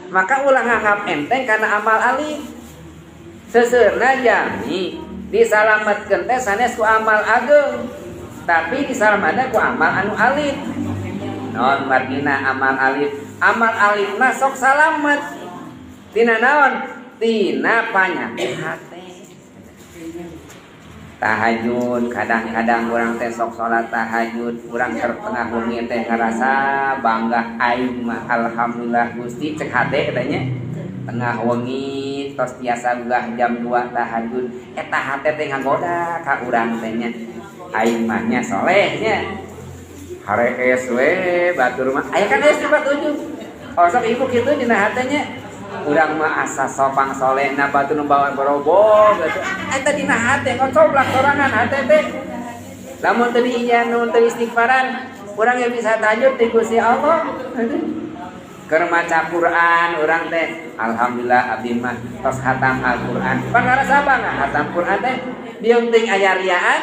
maka ulah nganggap enteng karena amal alif. Seseurna jami disalametkeun teh sanes ku amal ageung, tapi disalametna ku amal anu alif. Naon margina amal alif? Amal alif mah sok salamet. Tina naon? Tina panyakit hate. Tahajud, kadang-kadang orang teh sok salat tahajud, urang tengah wengi teh ngarasa bangga aing mah alhamdulillah Gusti cek hate katanya. Tengah wengi tos biasa ulah jam 2 tahajud, eta hate teh ngagoda ka urang teh nya. Aing mah nya soleh nya. Harees we batur mah aya kan geus dipatuju. Oh sok ibu kitu dina hate nya. Urang mah asa sopang solehna batu nu bawa borobo gitu. Eta dina hate ngocoblak sorangan hate teh. Lamun teu diijan nu teu istighfaran, urang ge bisa tahajud ti Gusti Allah. Keur maca Quran urang teh alhamdulillah abdi mah tos hatam Al-Qur'an. Pangarasa bangga hatam Quran teh dieu teuing aya riaan.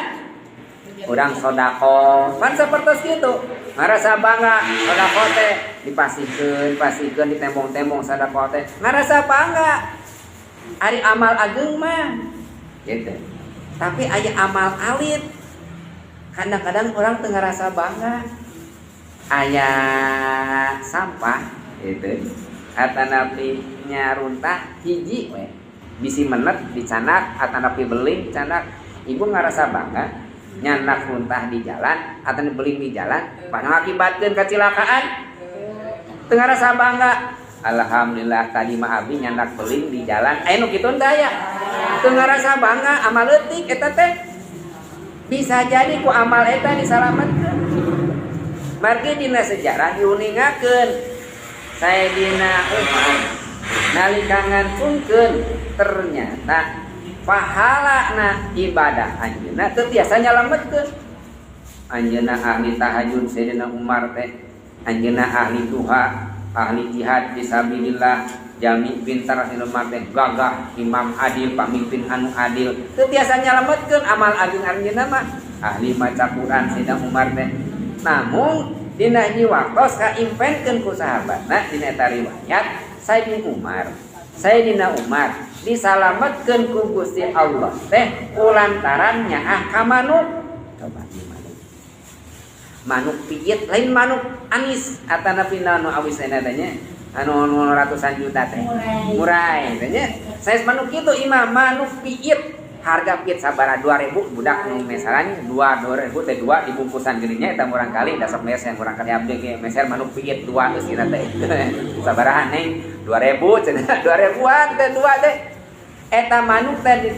Urang sedekah, pan sapertos kitu. Ngarasa bangga sedekah teh dipasikeun di tembong-tembong sedekah teh. Ngarasa bangga. Ari amal ageung mah gitu. Tapi aya amal alit. Kadang-kadang orang teu ngarasa bangga. Aya sampah gitu. Atanapi nyaruntah hiji we. Bisi menet dicanak atanapi beling canak. Ibu ngarasa bangga. Nyanak runtah di jalan atau beling di jalan pangakibatkeun kecelakaan teu ngarasa bangga. Alhamdulillah tadi mah abdi nyanak beling di jalan aya nu kitu teh aya teu ngarasa bangga amal leutik eta teh bisa jadi ku amal eta disalametkeun. Margi dina sejarah diuningakeun Sayyidina Umar nalika ngantunkeun ternyata pahalana ibadah anjeunna teu tiasa nyalametkeun. Anjeunna ahli tahajud Sayyidina Umar teh, anjeunna ahli duha, ahli jihad fisabilillah, jami pintar Sayyidina Umar teh gagah, imam adil, pamimpin anu adil. Teu tiasa nyalametkeun amal ageung anjeunna mah ahli maca Quran Sayyidina Umar teh. Namun dina hiji waktos kaimpenkeun ku sahabatna dina eta riwayat Sayyidina Umar disalametkeun ku Gusti Allah teh kulantaran nyaah ka manuk. Coba di manuk piyet lain manuk anis atanapi nu awis teh anu ratusan juta teh murai teh nya. Saes manuk kitu imah manuk piyet harga piyet sabaraha 2000 budak nu mesarannya 2000 teh 2 dibungkusan geudinya eta murang kali da sok meser murang kali abdi ge meser manuk piyet 2 geus kita teh sabaraha neng 2000 cenah 2000-an teh 2 teh. Eta manuk teh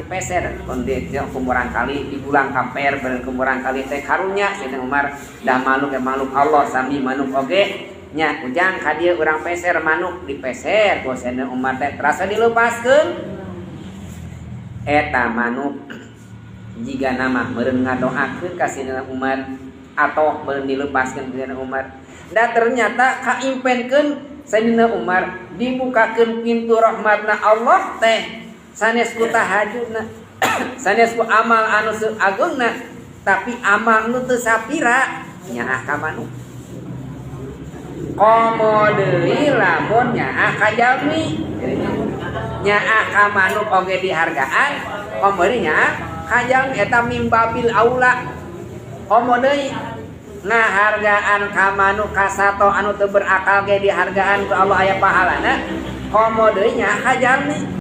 dipeser kondisi kumurang kali dibulang kamper bener kumurang kali teh karunya Sayyidina Umar dah manuk manuk Allah sami manuk oge nya ujang ka dieu urang peser manuk dipeser ku Sayyidina Umar teh terasa dilepaskeun. Eta manuk jika nama meureun ngadoakeun ka Sayyidina Umar atau meureun dilepaskeun ka Sayyidina Umar da ternyata kaimpenkeun Sayyidina Umar dibukakeun pintu rahmatna Allah teh sanes ku tahajudna sanes ku amal anu agungna tapi amal nu teu sapira nyaah ka manuk. Komo deui lamun nyaah ka jalmi nyaah ka manuk oge dihargaan komo deui nyaah ka jalmi eta mimbabil aula. Komo deui ngahargaan ka manuk ka sato anu teu berakal ge dihargaan ku Allah aya pahalana komo deui nya ka jalmi.